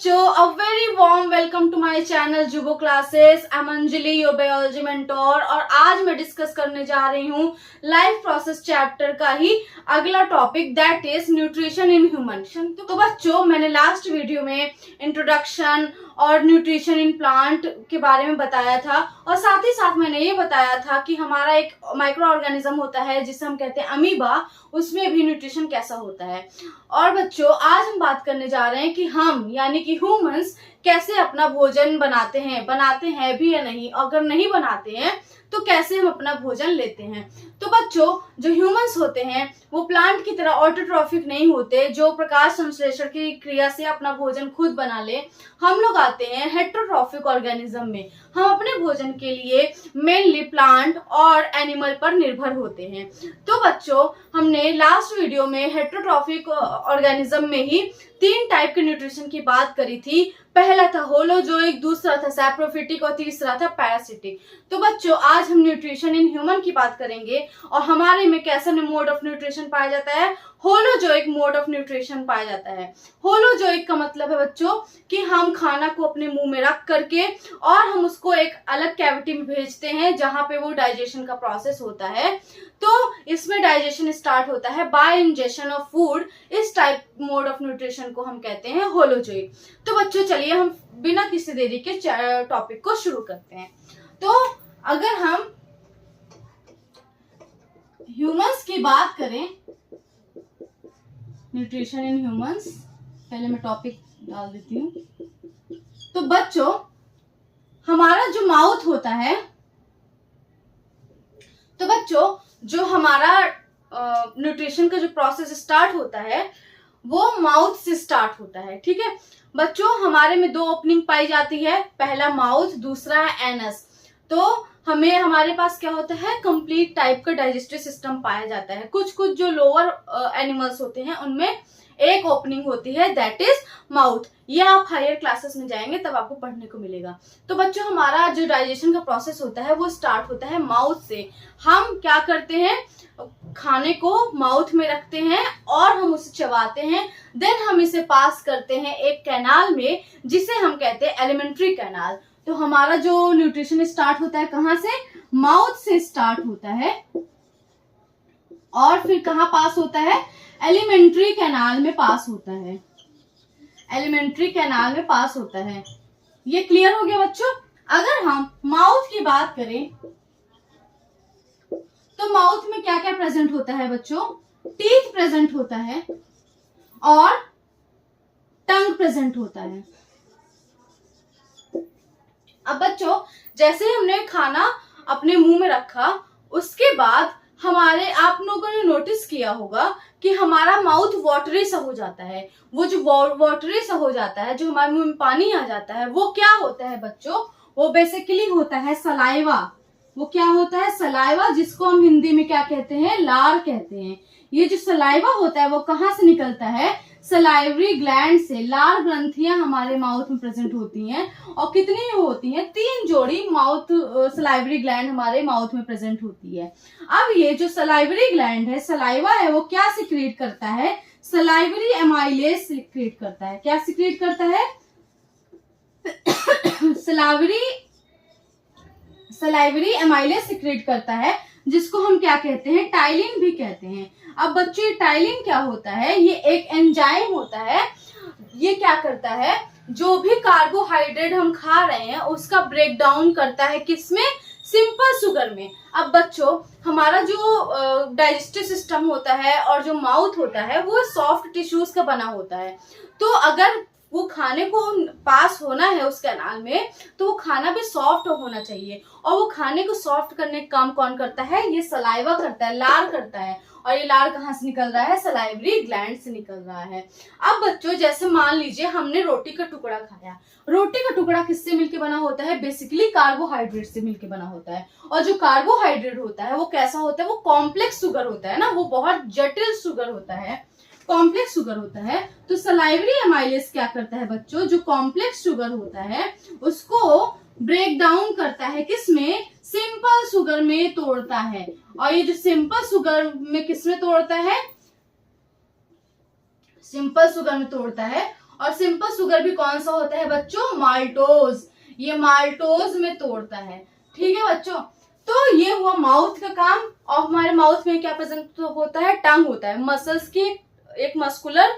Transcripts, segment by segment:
बच्चों, a very warm welcome to my channel जुबो classes. I am Anjali, your biology mentor, और आज मैं डिस्कस करने जा रही हूँ लाइफ प्रोसेस चैप्टर का ही अगला topic, that is nutrition in human. तो बच्चों, मैंने लास्ट वीडियो में इंट्रोडक्शन और न्यूट्रिशन इन प्लांट के बारे में बताया था, और साथ ही साथ मैंने ये बताया था कि हमारा एक माइक्रो ऑर्गेनिज्म होता है जिसे हम कहते हैं अमीबा, उसमें भी न्यूट्रिशन कैसा होता है। और बच्चों, आज हम बात करने जा रहे हैं कि हम यानी कि ह्यूमंस कैसे अपना भोजन बनाते हैं भी या नहीं, अगर नहीं बनाते हैं तो कैसे हम अपना भोजन लेते हैं। तो बच्चों, जो ह्यूमंस होते हैं वो प्लांट की तरह ऑटोट्रॉफिक नहीं होते जो प्रकाश संश्लेषण की क्रिया से अपना भोजन खुद बना ले। हम लोग आते हैं हेटेरोट्रॉफिक ऑर्गेनिज्म में। हम अपने भोजन के लिए मेनली प्लांट और एनिमल पर निर्भर होते हैं। तो बच्चों, हमने लास्ट वीडियो में हेटेरोट्रॉफिक ऑर्गेनिज्म में ही 3 टाइप के न्यूट्रिशन की बात करी थी। पहला था होलोजोइक, दूसरा था सैप्रोफिटिक और तीसरा था पैरासिटिक। तो बच्चों, आज हम न्यूट्रिशन इन ह्यूमन की बात करेंगे और हमारे में कैसा मोड ऑफ न्यूट्रिशन पाया जाता है। होलोजोइक मोड ऑफ न्यूट्रिशन पाया जाता है। होलोजोइक का मतलब है बच्चों कि हम खाना को अपने मुंह में रख करके और हम उसको एक अलग कैविटी में भेजते हैं जहां पे वो डाइजेशन का प्रोसेस होता है। तो इसमें डाइजेशन स्टार्ट होता है बाय इंजेशन ऑफ फूड। इस टाइप मोड ऑफ न्यूट्रिशन को हम कहते हैं होलोजोइक। तो बच्चों, चलिए हम बिना किसी देरी के टॉपिक को शुरू करते हैं। तो अगर हम ह्यूमंस की बात करें, न्यूट्रिशन इन ह्यूमंस, पहले मैं टॉपिक डाल देती हूँ। तो बच्चों, हमारा जो माउथ होता है, तो बच्चों जो हमारा न्यूट्रिशन का जो प्रोसेस स्टार्ट होता है वो माउथ से स्टार्ट होता है। ठीक है बच्चों, हमारे में 2 ओपनिंग पाई जाती है, पहला माउथ, दूसरा है एनस। तो हमारे पास क्या होता है, कंप्लीट टाइप का डाइजेस्टिव सिस्टम पाया जाता है। कुछ कुछ जो लोअर एनिमल्स होते हैं उनमें एक ओपनिंग होती है, दैट इज माउथ। ये आप हायर क्लासेस में जाएंगे तब आपको पढ़ने को मिलेगा। तो बच्चों, हमारा जो डाइजेशन का प्रोसेस होता है वो स्टार्ट होता है माउथ से। हम क्या करते हैं, खाने को माउथ में रखते हैं और हम उसे चबाते हैं। देन हम इसे पास करते हैं एक कैनाल में जिसे हम कहते हैं एलिमेंट्री कैनाल। तो हमारा जो न्यूट्रिशन स्टार्ट होता है कहाँ से, माउथ से स्टार्ट होता है और फिर कहाँ पास होता है, एलिमेंट्री कैनाल में पास होता है। एलिमेंट्री कैनाल में पास होता है। ये क्लियर हो गया बच्चों। अगर हम माउथ की बात करें तो माउथ में क्या क्या प्रेजेंट होता है बच्चों, टीथ प्रेजेंट होता है और टंग प्रेजेंट होता है। अब बच्चों, जैसे ही हमने खाना अपने मुंह में रखा उसके बाद आप लोगों ने नोटिस किया होगा कि हमारा माउथ वाटरी सा हो जाता है। वो जो वाटरी सा हो जाता है, जो हमारे मुंह में पानी आ जाता है, वो क्या होता है बच्चों, वो बेसिकली होता है सलाइवा। वो क्या होता है, सलाइवा, जिसको हम हिंदी में क्या कहते हैं, लार कहते हैं। ये जो सलाइवा होता है वो कहाँ से निकलता है, सलाइवरी ग्लैंड से। लार ग्रंथियां हमारे माउथ में प्रेजेंट होती हैं और कितनी होती हैं, 3 जोड़ी माउथ सलाइवरी ग्लैंड हमारे माउथ में प्रेजेंट होती है। अब ये जो सलाइवरी ग्लैंड है, सलाइवा है, वो क्या सिक्रीट करता है, सलाइवरी एमाइलेज सिक्रीट करता है। क्या सिक्रीट करता है, सलाइवरी एमाइलेज सिक्रीट करता है, जिसको हम क्या कहते हैं, टाइलिन भी कहते हैं। अब बच्चों, ये टाइलिन क्या होता है, ये एक एंजाइम होता है। ये क्या करता है, जो भी कार्बोहाइड्रेट हम खा रहे हैं उसका ब्रेक डाउन करता है, किसमें, सिंपल शुगर में। अब बच्चों, हमारा जो डाइजेस्टिव सिस्टम होता है और जो माउथ होता है वो सॉफ्ट टिश्यूज का बना होता है। तो अगर वो खाने को पास होना है उस कैनाल में तो वो खाना भी सॉफ्ट होना चाहिए, और वो खाने को सॉफ्ट करने का काम कौन करता है, ये सलाइवा करता है, लार करता है। और ये लार कहाँ से निकल रहा है, सलाइवरी ग्लैंड से निकल रहा है। अब बच्चों, जैसे मान लीजिए हमने रोटी का टुकड़ा खाया। रोटी का टुकड़ा किससे मिलके बना होता है, बेसिकली कार्बोहाइड्रेट से मिलके बना होता है। और जो कार्बोहाइड्रेट होता है वो कैसा होता है, वो कॉम्प्लेक्स शुगर होता है ना, वो बहुत जटिल शुगर होता है, कॉम्प्लेक्स शुगर होता है। तो सलाइवरी एमाइलेज क्या करता है बच्चों, जो कॉम्प्लेक्स शुगर होता है उसको ब्रेक डाउन करता है, किसमें, सिंपल शुगर में तोड़ता है। और ये जो सिंपल शुगर में किसमें तोड़ता है, सिंपल शुगर में तोड़ता है। और सिंपल शुगर भी कौन सा होता है बच्चों, माल्टोज। ये माल्टोज में तोड़ता है। ठीक है बच्चों, तो ये हुआ माउथ का काम। और हमारे माउथ में क्या प्रेजेंट होता है, टंग होता है। मसल्स की एक मस्कुलर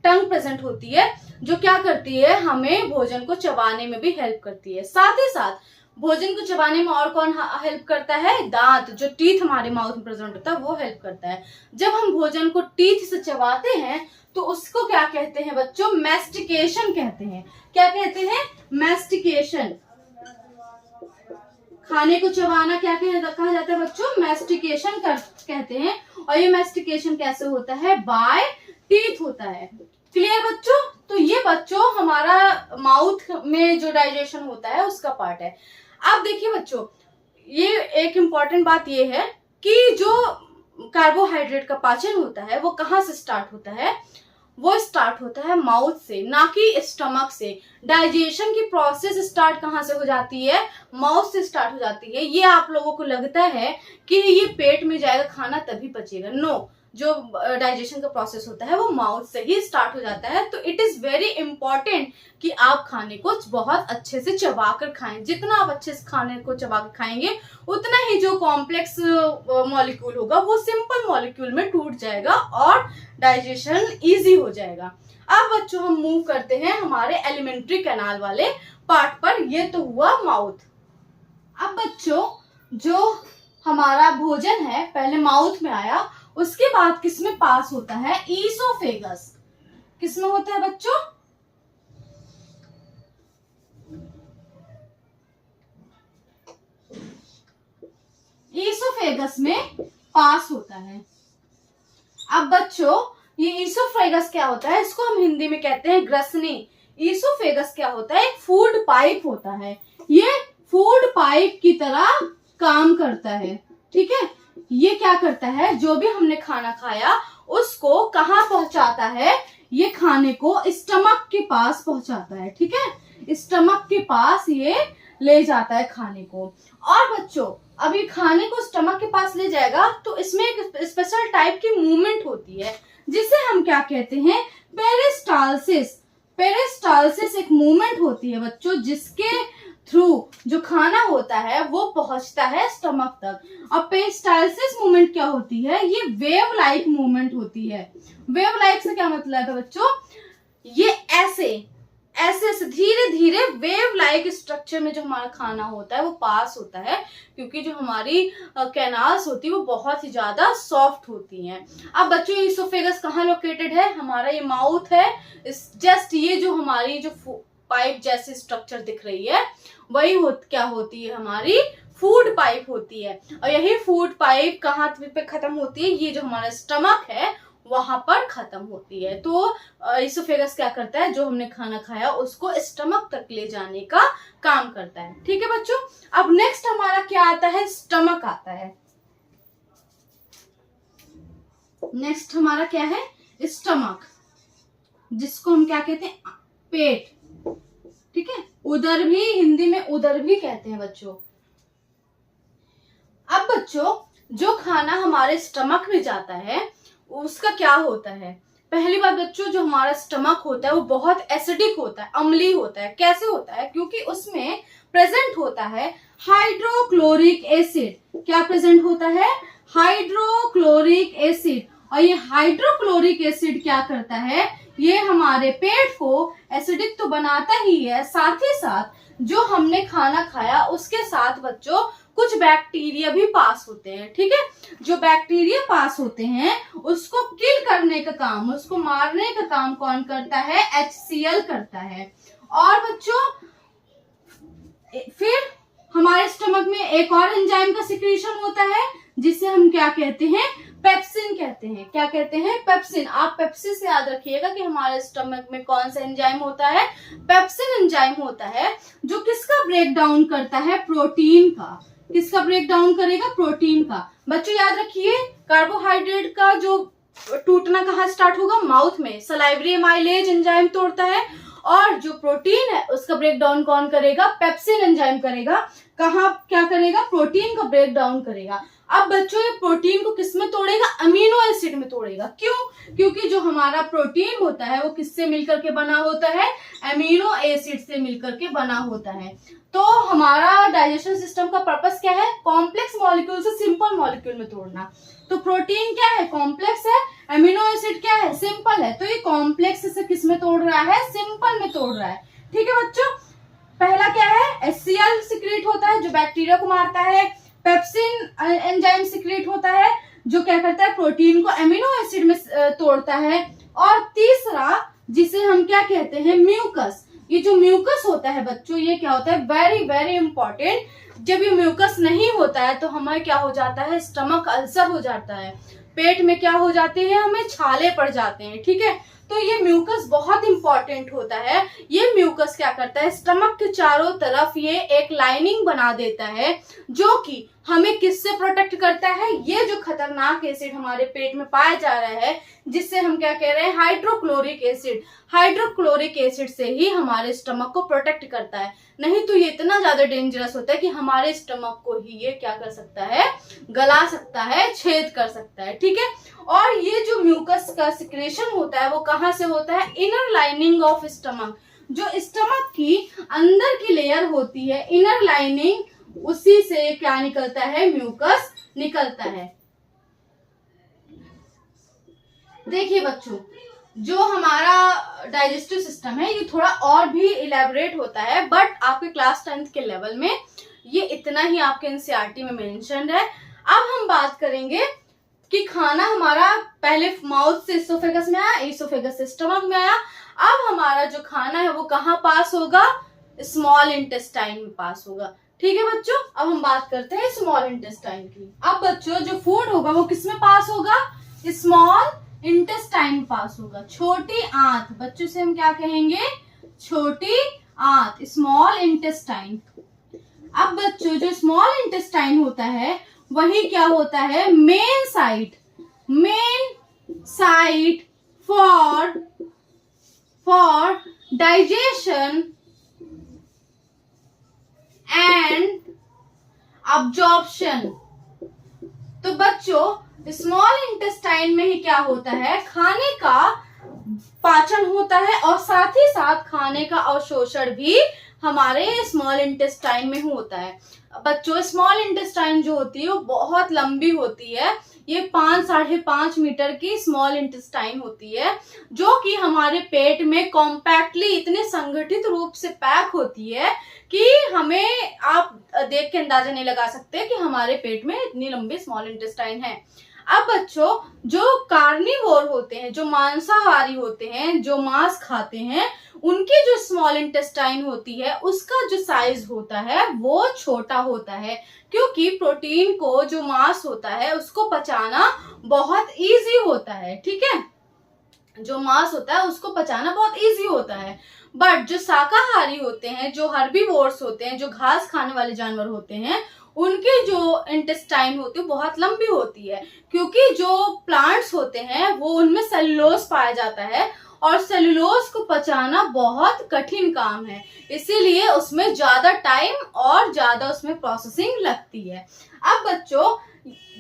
टंग प्रेजेंट होती है, जो क्या करती है, हमें भोजन को चबाने में भी हेल्प करती है। साथ ही साथ भोजन को चबाने में और कौन हेल्प करता है, दांत, जो टीथ हमारे माउथ में प्रेजेंट होता है वो हेल्प करता है। जब हम भोजन को टीथ से चबाते हैं तो उसको क्या कहते हैं बच्चों, मैस्टिकेशन कहते हैं। क्या कहते हैं, मैस्टिकेशन। खाने को चबाना क्या कहा जाता है बच्चों, मैस्टिकेशन कहते हैं। और ये मैस्टिकेशन कैसे होता है, बाय टीथ होता है। क्लियर बच्चों, तो ये बच्चों हमारा माउथ में जो डाइजेशन होता है उसका पार्ट है। अब देखिए बच्चों, ये एक इम्पॉर्टेंट बात ये है कि जो कार्बोहाइड्रेट का पाचन होता है वो कहाँ से स्टार्ट होता है, वो स्टार्ट होता है माउथ से, ना कि स्टमक से। डाइजेशन की प्रोसेस स्टार्ट कहाँ से हो जाती है, माउथ से स्टार्ट हो जाती है। ये आप लोगों को लगता है कि ये पेट में जाएगा खाना तभी पचेगा, नो। जो डाइजेशन का प्रोसेस होता है वो माउथ से ही स्टार्ट हो जाता है। तो इट इज वेरी इंपॉर्टेंट कि आप खाने को बहुत अच्छे से चबा कर खाएं। जितना आप अच्छे से खाने को चबा कर खाएंगे उतना ही जो कॉम्प्लेक्स मॉलिक्यूल होगा वो सिंपल मॉलिक्यूल में टूट जाएगा और डाइजेशन इजी हो जाएगा। अब बच्चों हम मूव करते हैं हमारे एलिमेंट्री कैनाल वाले पार्ट पर। ये तो हुआ माउथ। अब बच्चों जो हमारा भोजन है पहले माउथ में आया, उसके बाद किसमें पास होता है, ईसोफेगस। किसमें होता है बच्चों, ईसोफेगस में पास होता है। अब बच्चों ये ईसोफेगस क्या होता है, इसको हम हिंदी में कहते हैं ग्रसनी। ईसोफेगस क्या होता है, एक फूड पाइप होता है। ये फूड पाइप की तरह काम करता है। ठीक है, ये क्या करता है, जो भी हमने खाना खाया उसको कहाँ पहुंचाता है, ये खाने को स्टमक के पास पहुंचाता है। ठीक है, स्टमक के पास ये ले जाता है खाने को। और बच्चों अब ये खाने को स्टमक के पास ले जाएगा तो इसमें एक स्पेशल टाइप की मूवमेंट होती है जिसे हम क्या कहते हैं, पेरिस्टालसिस। पेरिस्टालसिस एक मूवमेंट होती है बच्चों, जिसके थ्रू जो खाना होता है वो पहुंचता है स्टमक तक। और पेरिस्टालसिस मूवमेंट क्या होती है, ये वेव लाइक मूवमेंट होती है। वेव लाइक से क्या मतलब है बच्चों, ये ऐसे ऐसे धीरे धीरे वेव लाइक स्ट्रक्चर में जो हमारा खाना होता है वो पास होता है, क्योंकि जो हमारी कैनाल्स होती है वो बहुत ही ज्यादा सॉफ्ट होती हैं। अब बच्चों ईसोफेगस कहाँ लोकेटेड है, हमारा ये माउथ है। जस्ट ये जो हमारी जो पाइप जैसी स्ट्रक्चर दिख रही है वही क्या होती है, हमारी फूड पाइप होती है। और यही फूड पाइप कहाँ पे खत्म होती है, ये जो हमारा स्टमक है वहां पर खत्म होती है। तो ईसोफेगस क्या करता है, जो हमने खाना खाया उसको स्टमक तक ले जाने का काम करता है। ठीक है बच्चों, अब नेक्स्ट हमारा क्या आता है, स्टमक आता है। नेक्स्ट हमारा क्या है, स्टमक, जिसको हम क्या कहते हैं, पेट। ठीक है, उदर भी, हिंदी में उदर भी कहते हैं बच्चों। अब बच्चों जो खाना हमारे स्टमक में जाता है उसका क्या होता है, पहली बात बच्चों जो हमारा स्टमक होता है वो बहुत एसिडिक होता है, अम्लीय होता है। कैसे होता है, क्योंकि उसमें प्रेजेंट होता है हाइड्रोक्लोरिक एसिड। क्या प्रेजेंट होता है, हाइड्रोक्लोरिक एसिड। और ये हाइड्रोक्लोरिक एसिड क्या करता है, ये हमारे पेट को एसिडिक तो बनाता ही है, साथ ही साथ जो हमने खाना खाया उसके साथ बच्चों कुछ बैक्टीरिया भी पास होते हैं। ठीक है, जो बैक्टीरिया पास होते हैं उसको किल करने का काम, उसको मारने का काम कौन करता है, HCl करता है। और बच्चों फिर हमारे स्टमक में एक और एंजाइम का सिक्रीशन होता है जिसे हम क्या कहते हैं, पेप्सिन कहते हैं। क्या कहते हैं, पेप्सिन। आप पेप्सिन से याद रखिएगा कि हमारे स्टमक में कौन सा एंजाइम होता है, पेप्सिन एंजाइम होता है, जो किसका ब्रेक डाउन करता है, प्रोटीन का। किसका ब्रेक डाउन करेगा, प्रोटीन का। बच्चों याद रखिए कार्बोहाइड्रेट का जो टूटना कहाँ स्टार्ट होगा, माउथ में। सलाइवरी एमाइलेज एंजाइम तोड़ता है, और जो प्रोटीन है उसका ब्रेक डाउन कौन करेगा, पेप्सिन एंजाइम करेगा। कहाँ क्या करेगा, प्रोटीन का ब्रेक डाउन करेगा। अब बच्चों ये प्रोटीन को किस में तोड़ेगा? अमीनो एसिड में तोड़ेगा। क्यों? क्योंकि जो हमारा प्रोटीन होता है वो किससे मिलकर के बना होता है? अमीनो एसिड से मिलकर के बना होता है। तो हमारा डाइजेशन सिस्टम का पर्पस क्या है? कॉम्प्लेक्स मॉलिक्यूल से सिंपल मॉलिक्यूल में तोड़ना। तो प्रोटीन क्या है? कॉम्प्लेक्स है। अमीनो एसिड क्या है? सिंपल है। तो ये कॉम्प्लेक्स से किस में तोड़ रहा है? सिंपल में तोड़ रहा है। ठीक है बच्चों, पहला क्या है? HCl सिक्रेट होता है जो बैक्टीरिया को मारता है। पेप्सिन एंजाइम सिक्रेट होता है जो क्या करता है? प्रोटीन को अमीनो एसिड में तोड़ता है। और तीसरा जिसे हम क्या कहते हैं? म्यूकस। ये जो म्यूकस होता है बच्चों, ये क्या होता है? Very very important. जब ये म्यूकस नहीं होता है तो हमें क्या हो जाता है? स्टमक अल्सर हो जाता है, पेट में क्या हो जाते हैं? हमें छाले पड़ जाते हैं। ठीक है, तो ये म्यूकस बहुत इंपॉर्टेंट होता है। ये म्यूकस क्या करता है? स्टमक के चारों तरफ ये एक लाइनिंग बना देता है जो कि हमें किससे प्रोटेक्ट करता है? ये जो खतरनाक एसिड हमारे पेट में पाया जा रहा है जिससे हम क्या कह रहे हैं? Hydrochloric acid. हाइड्रोक्लोरिक एसिड से ही हमारे स्टमक को प्रोटेक्ट करता है। नहीं तो ये इतना ज्यादा डेंजरस होता है कि हमारे स्टमक को ही ये क्या कर सकता है? गला सकता है, छेद कर सकता है। ठीक है, और ये जो म्यूकस का सिक्रेशन होता है वो कहाँ से होता है? Inner lining of stomach. जो स्टमक की अंदर की लेयर होती है, इनर लाइनिंग, उसी से क्या निकलता है? म्यूकस निकलता है। देखिए बच्चों, जो हमारा डाइजेस्टिव सिस्टम है ये थोड़ा और भी इलेबोरेट होता है, बट आपके क्लास 10th के लेवल में ये इतना ही आपके एनसीईआरटी में मेंशन है। अब हम बात करेंगे कि खाना हमारा पहले माउथ से इसोफेगस में आया, इसोफेगस से स्टमक में आया। अब हमारा जो खाना है वो कहाँ पास होगा? स्मॉल इंटेस्टाइन में पास होगा। ठीक है बच्चों, अब हम बात करते हैं स्मॉल इंटेस्टाइन की। अब बच्चों जो फूड होगा वो किस में पास होगा? स्मॉल इंटेस्टाइन पास होगा। छोटी आंत, बच्चों से हम क्या कहेंगे? छोटी आंत, स्मॉल इंटेस्टाइन। अब बच्चों जो स्मॉल इंटेस्टाइन होता है वही क्या होता है? Main site. Main site for digestion and absorption. तो बच्चों स्मॉल इंटेस्टाइन में ही क्या होता है? खाने का पाचन होता है और साथ ही साथ खाने का अवशोषण भी हमारे स्मॉल इंटेस्टाइन में होता है। बच्चों स्मॉल इंटेस्टाइन जो होती है वो बहुत लंबी होती है। ये 5-5.5 मीटर की स्मॉल इंटेस्टाइन होती है जो कि हमारे पेट में कॉम्पैक्टली इतने संगठित रूप से पैक होती है कि हमें आप देख के अंदाजा नहीं लगा सकते कि हमारे पेट में इतनी लंबी स्मॉल इंटेस्टाइन है। अब बच्चों जो कार्निवोर होते हैं, जो मांसाहारी होते हैं, जो मांस खाते हैं, उनकी जो स्मॉल इंटेस्टाइन होती है उसका जो साइज होता है वो छोटा होता है, क्योंकि प्रोटीन को, जो मांस होता है उसको पचाना बहुत इजी होता है। ठीक है, जो मांस होता है उसको पचाना बहुत इजी होता है। बट जो शाकाहारी होते हैं, जो हर्बीवोर्स होते हैं, जो घास खाने वाले जानवर होते हैं, उनकी जो इंटेस्टाइन होती है बहुत लंबी होती है, क्योंकि जो प्लांट्स होते हैं वो उनमें सेलुलोज पाया जाता है और सेलुलोज को पचाना बहुत कठिन काम है, इसीलिए उसमें ज्यादा टाइम और ज्यादा उसमें प्रोसेसिंग लगती है। अब बच्चों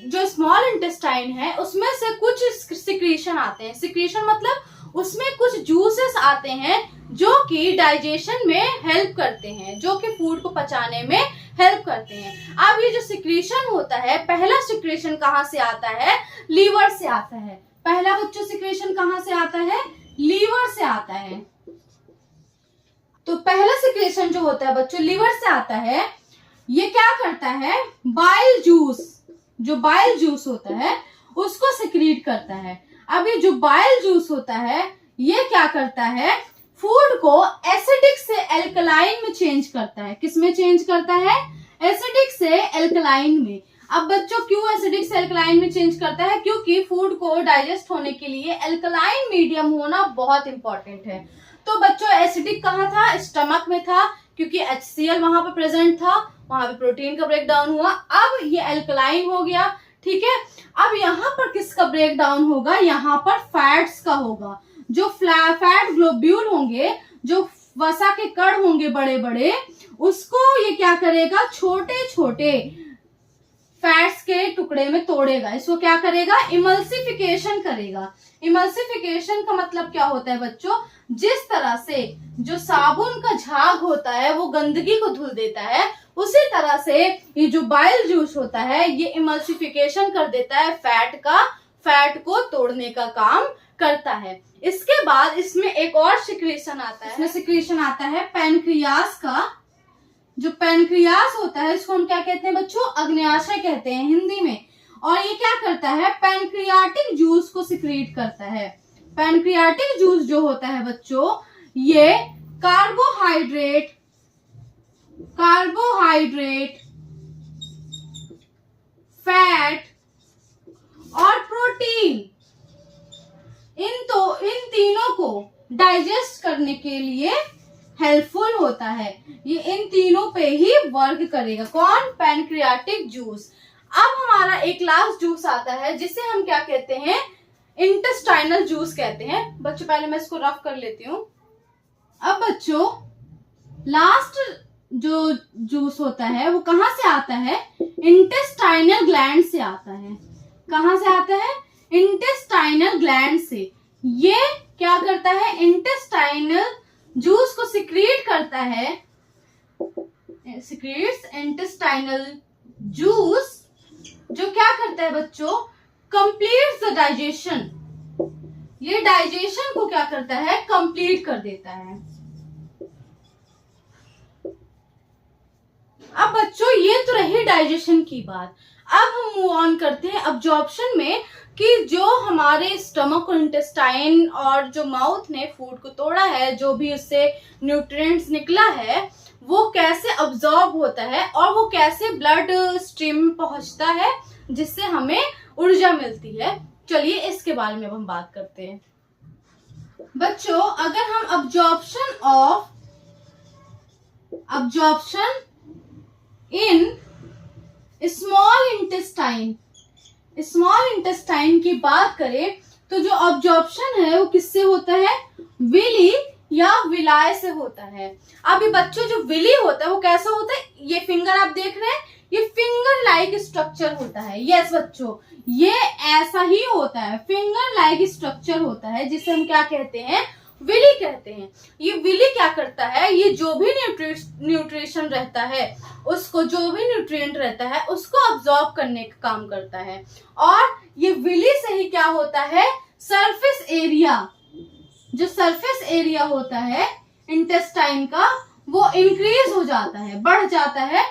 जो स्मॉल इंटेस्टाइन है उसमें से कुछ सिक्रीशन आते हैं। सिक्रीशन मतलब उसमें कुछ जूसेस आते हैं जो कि डाइजेशन में हेल्प करते हैं, जो कि फूड को पचाने में हेल्प करते हैं। अब ये जो सिक्रीशन होता है, पहला सिक्रीशन कहाँ से आता है? लीवर से आता है। पहला बच्चों सिक्रीशन कहाँ से आता है? लीवर से आता है। तो पहला सिक्रीशन जो होता है बच्चों लीवर से आता है। ये क्या करता है? बाइल जूस, जो बाइल जूस होता है उसको सिक्रीट करता है। अब ये जो बाइल जूस होता है ये क्या करता है? फूड को एसिडिक से एल्कलाइन में चेंज करता है। किस में चेंज करता है? एसिडिक से एल्कलाइन में। अब बच्चों क्यों एसिडिक से एल्कलाइन में चेंज करता है? क्योंकि फूड को डाइजेस्ट होने के लिए एल्कलाइन मीडियम होना बहुत इंपॉर्टेंट है। तो बच्चों एसिडिक कहाँ था? स्टमक में था, क्योंकि HCl वहां पे प्रेजेंट था, वहां पे प्रोटीन का ब्रेक डाउन हुआ। अब ये एल्कलाइन हो गया। ठीक है, अब यहाँ पर किसका ब्रेक डाउन होगा? यहाँ पर फैट्स का होगा। जो फैट ग्लोब्यूल होंगे, जो वसा के कण होंगे बड़े बड़े, उसको ये क्या करेगा? छोटे छोटे फैट्स के टुकड़े में तोड़ेगा, इसको क्या करेगा, इमल्सिफिकेशन करेगा। इमल्सिफिकेशन का मतलब क्या होता है बच्चों, जिस तरह से जो साबुन का झाग होता है वो गंदगी को धुल देता है, उसी तरह से ये जो बाइल जूस होता है ये इमल्सिफिकेशन कर देता है, फैट को तोड़ने का काम करता है। इसके बाद इसमें एक और सिक्रीशन आता है, इसमें सिक्रीशन आता है पैनक्रियास का। जो पैनक्रियास होता है इसको हम क्या कहते हैं बच्चों, अग्न्याशय कहते हैं हिंदी में। और ये क्या करता है, पैनक्रियाटिक जूस को सिक्रीट करता है। पैनक्रियाटिक जूस जो होता है बच्चों, ये कार्बोहाइड्रेट, फैट और प्रोटीन, इन तीनों को डाइजेस्ट करने के लिए हेल्पफुल होता है। ये इन तीनों पे ही वर्क करेगा। कौन, पैनक्रियाटिक जूस। अब हमारा एक लास्ट जूस आता है जिसे हम क्या कहते हैं, इंटेस्टाइनल जूस कहते हैं। बच्चों पहले मैं इसको रफ कर लेती हूँ। अब बच्चों लास्ट जो जूस होता है वो कहाँ से आता है, इंटेस्टाइनल ग्लैंड से आता है। कहाँ से आता है, इंटेस्टाइनल ग्लैंड से। ये क्या करता है, इंटेस्टाइनल जूस को सिक्रीट करता है, सिक्रीट्स इंटेस्टाइनल जूस, जो क्या करता है बच्चों, कंप्लीट्स द डाइजेशन। ये डाइजेशन को क्या करता है, कंप्लीट कर देता है। अब बच्चों ये तो रही डाइजेशन की बात। अब हम मूव ऑन करते हैं अब्जॉर्प्शन में, कि जो हमारे स्टमक और इंटेस्टाइन और जो माउथ ने फूड को तोड़ा है, जो भी उससे न्यूट्रिएंट्स निकला है, वो कैसे अब्जॉर्ब होता है और वो कैसे ब्लड स्ट्रीम में पहुंचता है, जिससे हमें ऊर्जा मिलती है। चलिए इसके बारे में हम बात करते हैं। बच्चों अगर हम अब्जॉर्प्शन इन स्मॉल इंटेस्टाइन की बात करें तो जो अब्जॉर्प्शन है वो किससे होता है, विली या विलाय से होता है। अभी बच्चों जो विली होता है वो कैसा होता है, ये फिंगर आप देख रहे हैं, ये फिंगर लाइक स्ट्रक्चर होता है। यस बच्चों, ये ऐसा ही होता है, फिंगर लाइक स्ट्रक्चर होता है, जिसे हम क्या कहते हैं, विली कहते हैं। ये विली क्या करता है, ये जो भी न्यूट्रिशन रहता है उसको, जो भी न्यूट्रिएंट रहता है उसको अब्सॉर्ब करने का काम करता है। और ये विली से ही क्या होता है, सरफेस एरिया, जो सरफेस एरिया होता है इंटेस्टाइन का, वो इंक्रीज हो जाता है, बढ़ जाता है।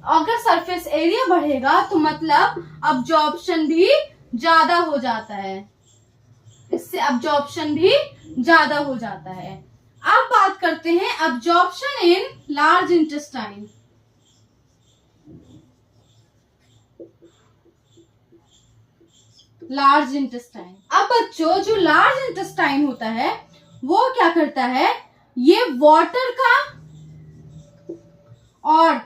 अगर सरफेस एरिया बढ़ेगा तो मतलब अब्जॉर्प्शन भी ज्यादा हो जाता है, इससे अब्जॉर्प्शन भी ज्यादा हो जाता है। अब बात करते हैं absorption in large intestine. Large intestine, अब बच्चों जो लार्ज इंटेस्टाइन होता है वो क्या करता है, ये वाटर का और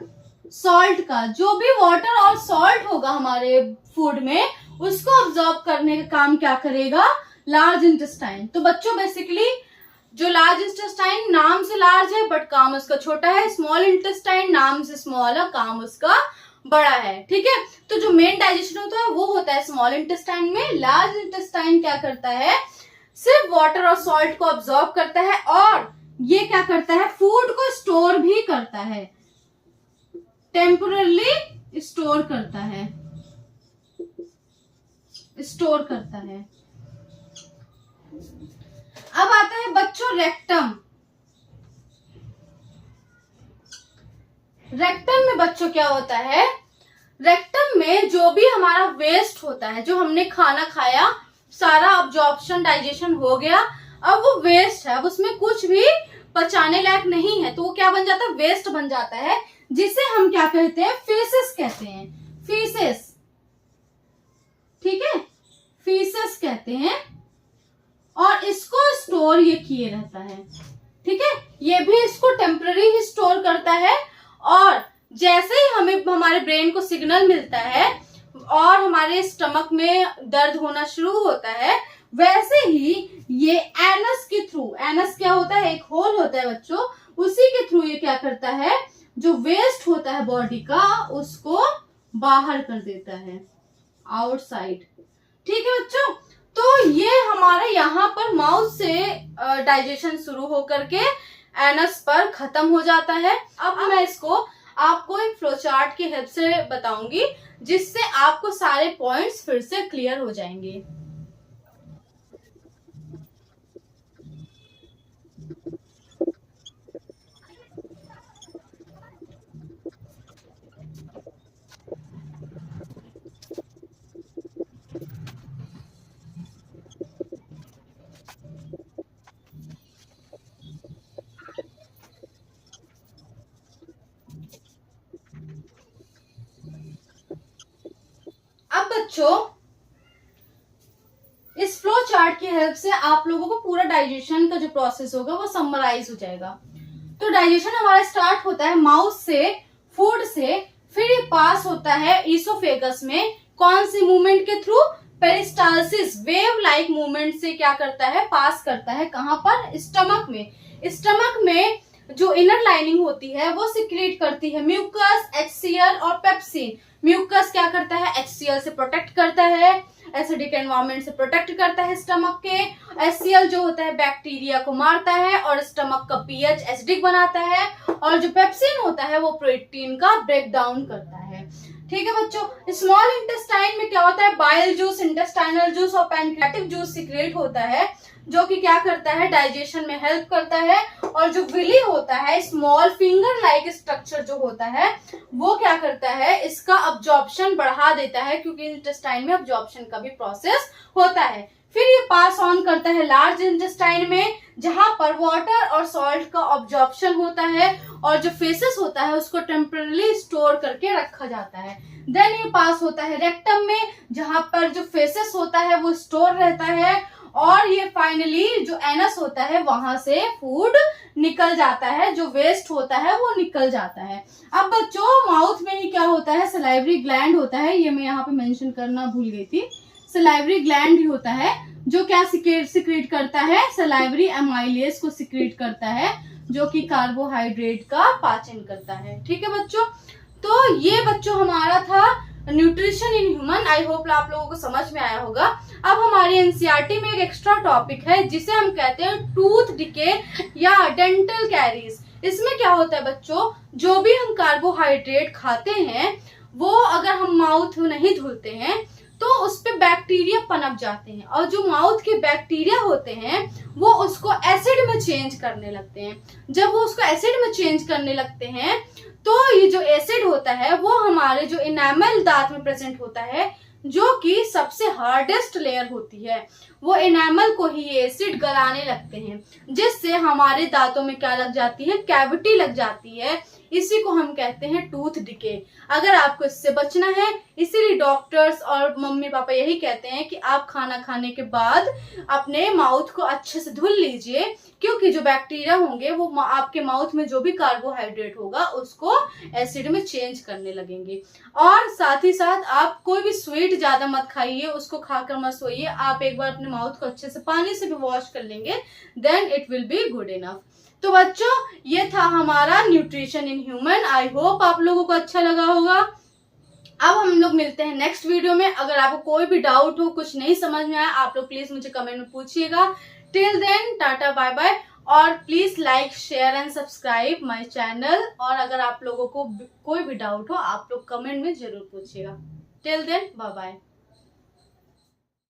सॉल्ट का, जो भी वाटर और सॉल्ट होगा हमारे फूड में, उसको अब्सॉर्ब करने का काम क्या करेगा, लार्ज इंटेस्टाइन। तो बच्चों बेसिकली जो लार्ज इंटेस्टाइन नाम से लार्ज है बट काम उसका छोटा है, स्मॉल इंटेस्टाइन नाम से स्मॉल है, काम उसका बड़ा है। ठीक है, तो जो मेन डाइजेशन होता है वो होता है स्मॉल इंटेस्टाइन में। लार्ज इंटेस्टाइन क्या करता है, सिर्फ वाटर और सॉल्ट को अब्सॉर्ब करता है, और ये क्या करता है, फूड को स्टोर भी करता है, टेम्पोरली स्टोर करता है। अब आता है बच्चों रेक्टम। रेक्टम में बच्चों क्या होता है, रेक्टम में जो भी हमारा वेस्ट होता है, जो हमने खाना खाया, सारा अब्जॉर्प्शन डाइजेशन हो गया, अब वो वेस्ट है, अब उसमें कुछ भी पचाने लायक नहीं है, तो वो क्या बन जाता है, वेस्ट बन जाता है, जिसे हम क्या कहते हैं, फीसेस कहते हैं। फीसेस, ठीक है, फीसेस कहते हैं। और इसको स्टोर ये किए रहता है। ठीक है, ये भी इसको टेम्पररी ही स्टोर करता है, और जैसे ही हमें हमारे ब्रेन को सिग्नल मिलता है और हमारे स्टमक में दर्द होना शुरू होता है, वैसे ही ये एनस के थ्रू, एनस क्या होता है, एक होल होता है बच्चों, उसी के थ्रू ये क्या करता है, जो वेस्ट होता है बॉडी का उसको बाहर कर देता है, आउटसाइड। ठीक है बच्चों, तो ये हमारे यहाँ पर माउथ से डाइजेशन शुरू होकर के एनस पर खत्म हो जाता है। अब मैं इसको आपको एक फ्लो चार्ट की हेल्प से बताऊंगी, जिससे आपको सारे पॉइंट्स फिर से क्लियर हो जाएंगे। अब बच्चों, इस फ्लो चार्ट की हेल्प से आप लोगों को पूरा डाइजेशन का जो प्रोसेस होगा वो समराइज हो जाएगा। तो डाइजेशन हमारा स्टार्ट होता है माउथ से, फूड से, फिर ये पास होता है ईसोफेगस में। कौन सी मूवमेंट के through? Peristalsis, wave like movement से क्या करता है, पास करता है। कहां पर? स्टमक में। स्टमक में जो इनर लाइनिंग होती है वो सिक्रेट करती है म्यूकस, HCl और पेप्सिन। म्यूकस क्या करता है? HCl से प्रोटेक्ट करता है, एसिडिक एनवायरनमेंट से प्रोटेक्ट करता है स्टमक के। HCl जो होता है बैक्टीरिया को मारता है और स्टमक का पीएच एसिडिक बनाता है, और जो पेप्सिन होता है वो प्रोटीन का ब्रेक डाउन करता है। ठीक है बच्चों, स्मॉल इंटेस्टाइन में क्या होता है? बाइल जूस, इंटेस्टाइनल जूस और पैनक्रियाटिक जूस सिक्रेट होता है, जो कि क्या करता है? डाइजेशन में हेल्प करता है। और जो विली होता है, स्मॉल फिंगर लाइक स्ट्रक्चर जो होता है, वो क्या करता है? इसका अब्जॉर्प्शन बढ़ा देता है, क्योंकि इंटेस्टाइन में अब्जॉर्प्शन का भी प्रोसेस होता है। फिर ये पास ऑन करता है लार्ज इंटेस्टाइन में, जहां पर वाटर और सॉल्ट का अब्जॉर्प्शन होता है, और जो फेसेस होता है उसको टेम्पररी स्टोर करके रखा जाता है। देन ये पास होता है रेक्टम में, जहां पर जो फेसेस होता है वो स्टोर रहता है, और ये फाइनली जो एनस होता है वहां से फूड निकल जाता है, जो वेस्ट होता है वो निकल जाता है। अब बच्चों, माउथ में ही क्या होता है? सलाइवरी ग्लैंड होता है, ये मैं यहाँ पे मेंशन करना भूल गई थी। सलाइवरी ग्लैंड ही होता है जो क्या सिक्रेट करता है? सलाइवरी एमाइलेज को सिक्रेट करता है, जो कि कार्बोहाइड्रेट का पाचन करता है। ठीक है बच्चों, तो ये बच्चों हमारा था nutrition in human. I hope आप लोगों को समझ में आया होगा। अब हमारी एनसीईआरटी में एक एक्स्ट्रा टॉपिक है जिसे हम कहते हैं टूथ डिके या डेंटल कैरीज। इसमें क्या होता है बच्चों, जो भी हम कार्बोहाइड्रेट खाते हैं वो अगर हम माउथ नहीं धुलते हैं तो उस पे बैक्टीरिया पनप जाते हैं, और जो माउथ के बैक्टीरिया होते हैं वो उसको एसिड में चेंज करने लगते हैं। जब वो उसको एसिड में चेंज करने लगते हैं तो ये जो एसिड होता है वो हमारे जो इनेमल दांत में प्रेजेंट होता है, जो कि सबसे हार्डेस्ट लेयर होती है, वो एनामल को ही ये एसिड गलाने लगते हैं, जिससे हमारे दांतों में क्या लग जाती है? कैविटी लग जाती है। इसी को हम कहते हैं टूथ डिके। अगर आपको इससे बचना है, इसीलिए डॉक्टर्स और मम्मी पापा यही कहते हैं कि आप खाना खाने के बाद अपने माउथ को अच्छे से धुल लीजिए, क्योंकि जो बैक्टीरिया होंगे वो आपके माउथ में जो भी कार्बोहाइड्रेट होगा उसको एसिड में चेंज करने लगेंगे। और साथ ही साथ आप कोई भी स्वीट ज्यादा मत खाइए, उसको खाकर मत सोइए। आप एक बार अपने माउथ को अच्छे से पानी से भी वॉश कर लेंगे, then it will be good enough. तो बच्चों, ये था हमारा nutrition in human. I hope आप लोगों को अच्छा लगा होगा। अब हम लोग मिलते हैं नेक्स्ट वीडियो में। अगर आपको कोई भी डाउट हो, कुछ नहीं समझ में आया, आप लोग प्लीज मुझे कमेंट में पूछिएगा। Till then, tata bye bye, और please like, share and subscribe my channel. और अगर आप लोगों को कोई भी डाउट हो, आप लोग कमेंट में जरूर पूछिएगा। Till then, bye bye.